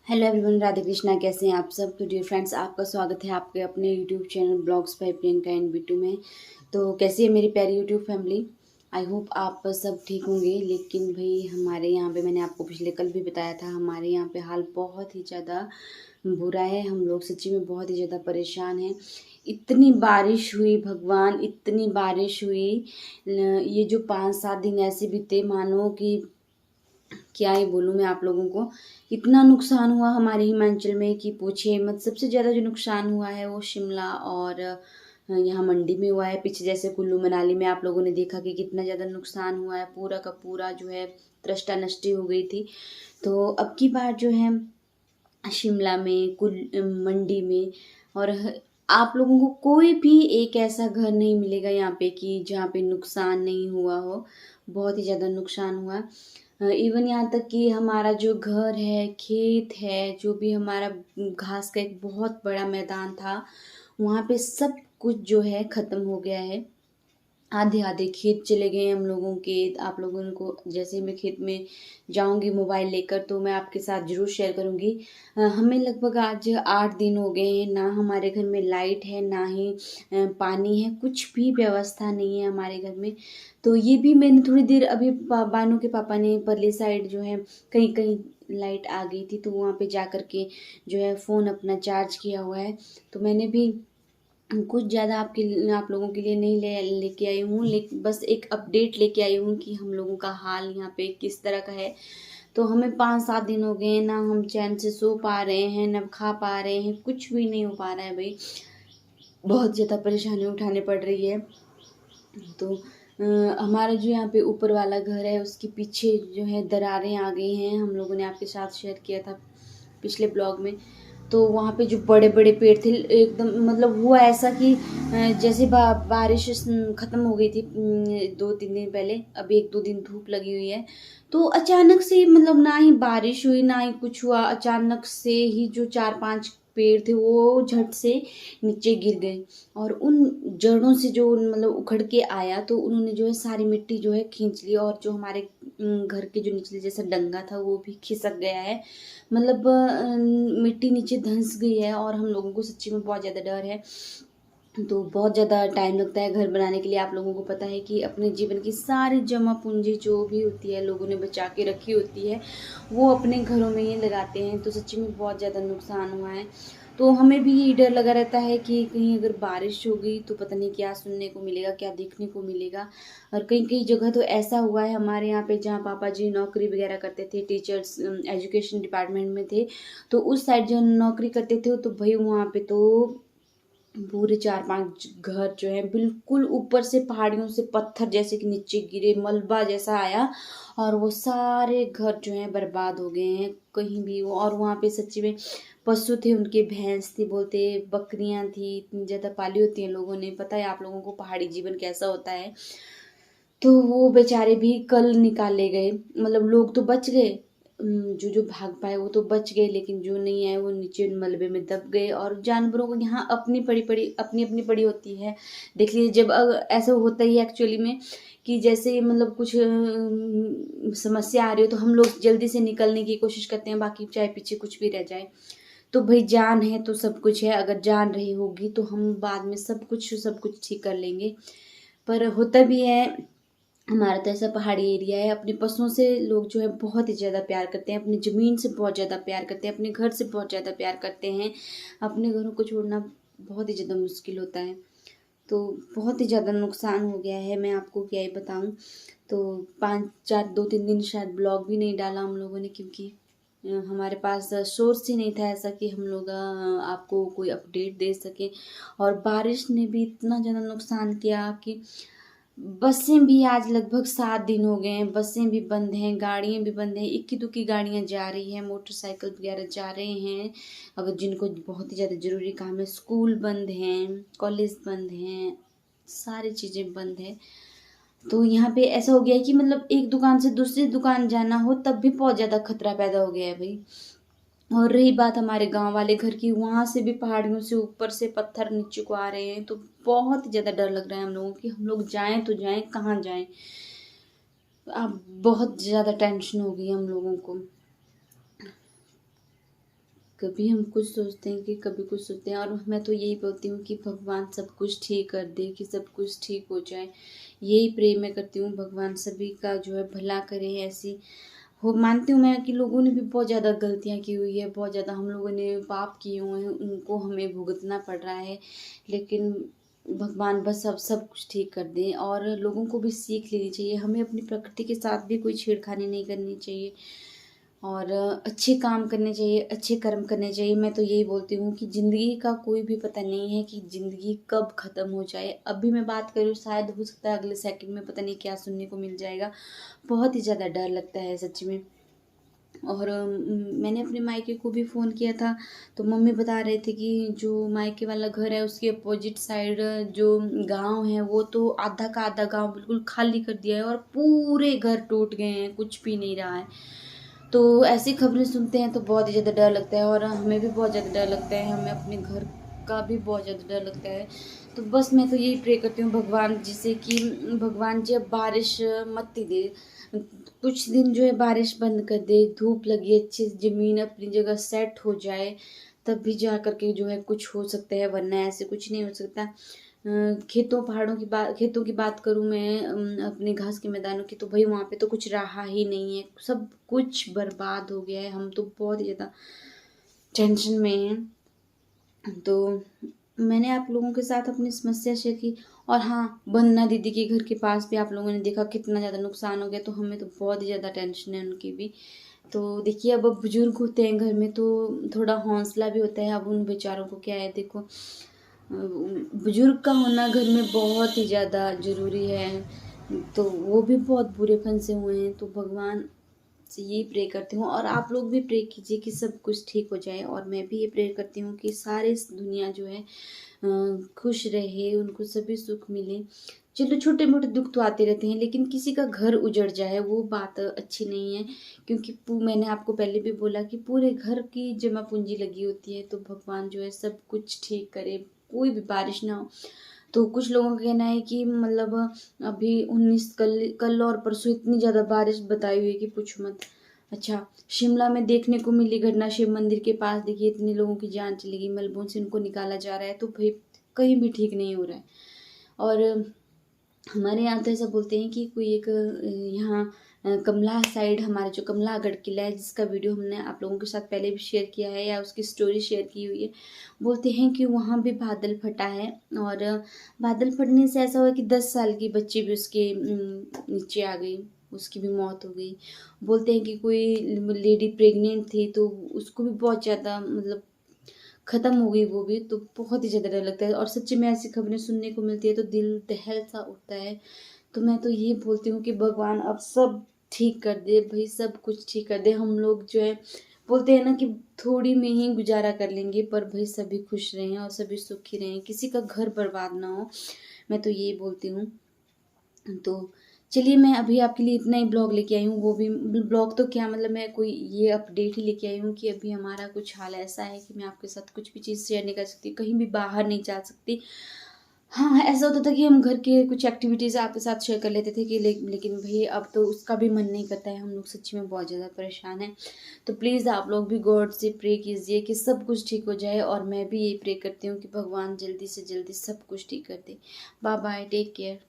Hello everyone, Radhe Krishna. कैसे हैं आप सब? तो डियर फ्रेंड्स, आपका स्वागत है आपके अपने YouTube channel blogs by Priyanka and Bittu में। तो कैसी है मेरी प्यारी यूट्यूब फैमिली? आई होप आप सब ठीक होंगे। लेकिन भाई हमारे यहाँ पे, मैंने आपको पिछले कल भी बताया था, हमारे यहाँ पे हाल बहुत ही ज़्यादा बुरा है। हम लोग सच्ची में बहुत ही ज़्यादा परेशान हैं। इतनी बारिश हुई भगवान, इतनी बारिश हुई। ये जो 5-7 दिन ऐसे बीते मानो कि क्या ही बोलूँ मैं आप लोगों को। इतना नुकसान हुआ हमारे हिमाचल में कि पूछिए मत। सबसे ज़्यादा जो नुकसान हुआ है वो शिमला और यहाँ मंडी में हुआ है। पीछे जैसे कुल्लू मनाली में आप लोगों ने देखा कि कितना ज़्यादा नुकसान हुआ है। पूरा का पूरा जो है त्रष्टा नष्टि हो गई थी। तो अब की बार जो है शिमला में, मंडी में और आप लोगों को कोई भी एक ऐसा घर नहीं मिलेगा यहाँ पे कि जहाँ पे नुकसान नहीं हुआ हो। बहुत ही ज़्यादा नुकसान हुआ। इवन यहाँ तक कि हमारा जो घर है, खेत है, जो भी हमारा घास का एक बहुत बड़ा मैदान था, वहाँ पे सब कुछ जो है ख़त्म हो गया है। आधे आधे खेत चले गए हम लोगों के। आप लोगों को जैसे ही मैं खेत में जाऊंगी मोबाइल लेकर तो मैं आपके साथ ज़रूर शेयर करूंगी। हमें लगभग आज 8 दिन हो गए हैं, ना हमारे घर में लाइट है, ना ही पानी है। कुछ भी व्यवस्था नहीं है हमारे घर में। तो ये भी मैंने थोड़ी देर अभी बानू के पापा ने परली साइड जो है कहीं कहीं लाइट आ गई थी, तो वहाँ पे जा कर के जो है फ़ोन अपना चार्ज किया हुआ है। तो मैंने भी कुछ ज़्यादा आप लोगों के लिए नहीं लेके आई हूँ, लेकिन बस एक अपडेट लेके आई हूँ कि हम लोगों का हाल यहाँ पे किस तरह का है। तो हमें 5-7 दिन हो गए हैं, ना हम चैन से सो पा रहे हैं, ना खा पा रहे हैं, कुछ भी नहीं हो पा रहा है भाई। बहुत ज़्यादा परेशानी उठानी पड़ रही है। तो हमारा जो यहाँ पे ऊपर वाला घर है उसके पीछे जो है दरारें आ गई हैं। हम लोगों ने आपके साथ शेयर किया था पिछले ब्लॉग में। तो वहाँ पे जो बड़े बड़े पेड़ थे, एकदम मतलब हुआ ऐसा कि जैसे बारिश ख़त्म हो गई थी 2-3 दिन पहले। अभी 1-2 दिन धूप लगी हुई है। तो अचानक से मतलब ना ही बारिश हुई ना ही कुछ हुआ, अचानक से ही जो 4-5 पेड़ थे वो झट से नीचे गिर गए। और उन जड़ों से जो मतलब उखड़ के आया तो उन्होंने जो है सारी मिट्टी जो है खींच ली। और जो हमारे घर के जो निचले जैसा डंगा था वो भी खिसक गया है। मतलब मिट्टी नीचे धंस गई है और हम लोगों को सच्ची में बहुत ज़्यादा डर है। तो बहुत ज़्यादा टाइम लगता है घर बनाने के लिए। आप लोगों को पता है कि अपने जीवन की सारी जमा पूंजी जो भी होती है लोगों ने बचा के रखी होती है, वो अपने घरों में ही लगाते हैं। तो सच्ची में बहुत ज़्यादा नुकसान हुआ है। तो हमें भी यही डर लगा रहता है कि कहीं अगर बारिश हो गई तो पता नहीं क्या सुनने को मिलेगा, क्या देखने को मिलेगा। और कई कई जगह तो ऐसा हुआ है हमारे यहाँ पे, जहाँ पापा जी नौकरी वगैरह करते थे, टीचर्स एजुकेशन डिपार्टमेंट में थे, तो उस साइड जो नौकरी करते थे तो भाई वहाँ पे तो पूरे 4-5 घर जो है बिल्कुल ऊपर से पहाड़ियों से पत्थर जैसे कि नीचे गिरे, मलबा जैसा आया और वो सारे घर जो हैं बर्बाद हो गए हैं कहीं भी। और वहाँ पे सच्ची में पशु थे, उनके भैंस थी, बोलते बकरियां थी, इतनी ज़्यादा पाली होती हैं लोगों ने। पता है आप लोगों को पहाड़ी जीवन कैसा होता है। तो वो बेचारे भी कल निकाले गए। मतलब लोग तो बच गए, जो जो भाग पाए वो तो बच गए, लेकिन जो नहीं आए वो नीचे मलबे में दब गए। और जानवरों को यहाँ अपनी अपनी पड़ी होती है। देख लीजिए, जब ऐसा होता ही एक्चुअली में कि जैसे मतलब कुछ समस्या आ रही हो तो हम लोग जल्दी से निकलने की कोशिश करते हैं, बाकी चाहे पीछे कुछ भी रह जाए। तो भाई जान है तो सब कुछ है। अगर जान रही होगी तो हम बाद में सब कुछ ठीक कर लेंगे। पर होता भी है, हमारा तो ऐसा पहाड़ी एरिया है। अपने पशुओं से लोग जो है बहुत ही ज़्यादा प्यार करते हैं, अपनी ज़मीन से बहुत ज़्यादा प्यार करते हैं, अपने घर से बहुत ज़्यादा प्यार करते हैं। अपने घरों को छोड़ना बहुत ही ज़्यादा मुश्किल होता है। तो बहुत ही ज़्यादा नुकसान हो गया है, मैं आपको क्या ही बताऊँ। तो 5-4 2-3 दिन शायद ब्लॉग भी नहीं डाला हम लोगों ने, क्योंकि हमारे पास सोर्स ही नहीं था ऐसा कि हम लोग आपको कोई अपडेट दे सकें। और बारिश ने भी इतना ज़्यादा नुकसान किया कि बसें भी आज लगभग 7 दिन हो गए हैं, बसें भी बंद हैं, गाड़ियाँ भी बंद हैं। इक्की दुक्की गाड़ियाँ जा रही हैं, मोटरसाइकिल वगैरह जा रहे हैं। अगर जिनको बहुत ही ज़्यादा ज़रूरी काम है, स्कूल बंद हैं, कॉलेज बंद हैं, सारी चीज़ें बंद हैं। तो यहाँ पे ऐसा हो गया है कि मतलब एक दुकान से दूसरी दुकान जाना हो तब भी बहुत ज़्यादा खतरा पैदा हो गया है भाई। और रही बात हमारे गांव वाले घर की, वहां से भी पहाड़ियों से ऊपर से पत्थर नीचे को आ रहे हैं। तो बहुत ज्यादा डर लग रहा है हम लोगों की, हम लोग जाएं तो जाएं कहाँ जाएं। अब बहुत ज्यादा टेंशन हो गई हम लोगों को। कभी हम कुछ सोचते हैं कि कभी कुछ सोचते हैं, और मैं तो यही बोलती हूँ कि भगवान सब कुछ ठीक कर दे, कि सब कुछ ठीक हो जाए। यही प्रे मैं करती हूँ, भगवान सभी का जो है भला करे। ऐसी हो मानती हूँ मैं कि लोगों ने भी बहुत ज़्यादा गलतियाँ की हुई है, बहुत ज़्यादा हम लोगों ने पाप किए हुए हैं, उनको हमें भुगतना पड़ रहा है। लेकिन भगवान बस अब सब कुछ ठीक कर दें, और लोगों को भी सीख लेनी चाहिए। हमें अपनी प्रकृति के साथ भी कोई छेड़खानी नहीं करनी चाहिए, और अच्छे काम करने चाहिए, अच्छे कर्म करने चाहिए। मैं तो यही बोलती हूँ कि ज़िंदगी का कोई भी पता नहीं है कि ज़िंदगी कब ख़त्म हो जाए। अभी मैं बात करूँ, शायद हो सकता है अगले सेकंड में पता नहीं क्या सुनने को मिल जाएगा। बहुत ही ज़्यादा डर लगता है सच में। और मैंने अपने मायके को भी फ़ोन किया था, तो मम्मी बता रहे थे कि जो मायके वाला घर है उसके अपोजिट साइड जो गांव है, वो तो आधा का आधा गांव बिल्कुल खाली कर दिया है, और पूरे घर टूट गए हैं, कुछ भी नहीं रहा है। तो ऐसी खबरें सुनते हैं तो बहुत ही ज़्यादा डर लगता है, और हमें भी बहुत ज़्यादा डर लगता है, हमें अपने घर का भी बहुत ज़्यादा डर लगता है। तो बस मैं तो यही प्रे करती हूँ भगवान जी से कि भगवान जी अब बारिश मत ही दे, कुछ दिन जो है बारिश बंद कर दे, धूप लगी, अच्छी ज़मीन अपनी जगह सेट हो जाए, तब भी जा कर के जो है कुछ हो सकता है, वरना ऐसे कुछ नहीं हो सकता। खेतों की बात करूँ मैं, अपने घास के मैदानों की, तो भाई वहाँ पे तो कुछ रहा ही नहीं है, सब कुछ बर्बाद हो गया है। हम तो बहुत ही ज़्यादा टेंशन में हैं। तो मैंने आप लोगों के साथ अपनी समस्या शेयर की। और हाँ, वंदना दीदी के घर के पास भी आप लोगों ने देखा कितना ज़्यादा नुकसान हो गया, तो हमें तो बहुत ही ज़्यादा टेंशन है उनकी भी। तो देखिए, अब बुजुर्ग होते हैं घर में तो थोड़ा हौसला भी होता है। अब उन बेचारों को क्या है, देखो बुजुर्ग का होना घर में बहुत ही ज़्यादा ज़रूरी है। तो वो भी बहुत बुरे फंसे हुए हैं, तो भगवान से यही प्रे करती हूँ, और आप लोग भी प्रे कीजिए कि सब कुछ ठीक हो जाए। और मैं भी ये प्रे करती हूँ कि सारी दुनिया जो है खुश रहे, उनको सभी सुख मिले। चलो, छोटे मोटे दुख तो आते रहते हैं, लेकिन किसी का घर उजड़ जाए वो बात अच्छी नहीं है। क्योंकि मैंने आपको पहले भी बोला कि पूरे घर की जमा पूंजी लगी होती है, तो भगवान जो है सब कुछ ठीक करे, कोई भी बारिश ना हो। तो कुछ लोगों का कहना है कि मतलब अभी 19 कल और परसों इतनी ज़्यादा बारिश बताई हुई है कि पूछो मत। अच्छा, शिमला में देखने को मिली घटना, शिव मंदिर के पास देखिए इतने लोगों की जान चली गई, मलबों से उनको निकाला जा रहा है, तो भाई कहीं भी ठीक नहीं हो रहा है। और हमारे यहाँ तो ऐसा बोलते हैं कि कोई एक यहाँ कमला साइड, हमारा जो कमलागढ़ किला है, जिसका वीडियो हमने आप लोगों के साथ पहले भी शेयर किया है या उसकी स्टोरी शेयर की हुई है, बोलते हैं कि वहाँ भी बादल फटा है। और बादल फटने से ऐसा हुआ कि 10 साल की बच्ची भी उसके नीचे आ गई, उसकी भी मौत हो गई। बोलते हैं कि कोई लेडी प्रेग्नेंट थी, तो उसको भी बहुत ज़्यादा मतलब ख़त्म हो गई वो भी। तो बहुत ही ज़्यादा डर लगता है, और सच्ची में ऐसी खबरें सुनने को मिलती है तो दिल दहल सा उठता है। तो मैं तो ये बोलती हूँ कि भगवान अब सब ठीक कर दे, भाई सब कुछ ठीक कर दे। हम लोग जो है बोलते हैं ना कि थोड़ी में ही गुजारा कर लेंगे, पर भाई सभी खुश रहें और सभी सुखी रहें, किसी का घर बर्बाद ना हो। मैं तो यही बोलती हूँ। तो चलिए, मैं अभी आपके लिए इतना ही ब्लॉग लेके आई हूँ, वो भी ब्लॉग तो क्या मतलब, मैं कोई ये अपडेट ही लेके आई हूँ कि अभी हमारा कुछ हाल ऐसा है कि मैं आपके साथ कुछ भी चीज़ शेयर नहीं कर सकती, कहीं भी बाहर नहीं जा सकती। हाँ, ऐसा होता था कि हम घर के कुछ एक्टिविटीज़ आपके साथ शेयर कर लेते थे कि लेकिन भई अब तो उसका भी मन नहीं करता है, हम लोग सच्ची में बहुत ज़्यादा परेशान हैं। तो प्लीज़ आप लोग भी गॉड से प्रे कीजिए कि सब कुछ ठीक हो जाए, और मैं भी यही प्रे करती हूँ कि भगवान जल्दी से जल्दी सब कुछ ठीक कर दे। Bye bye, take care.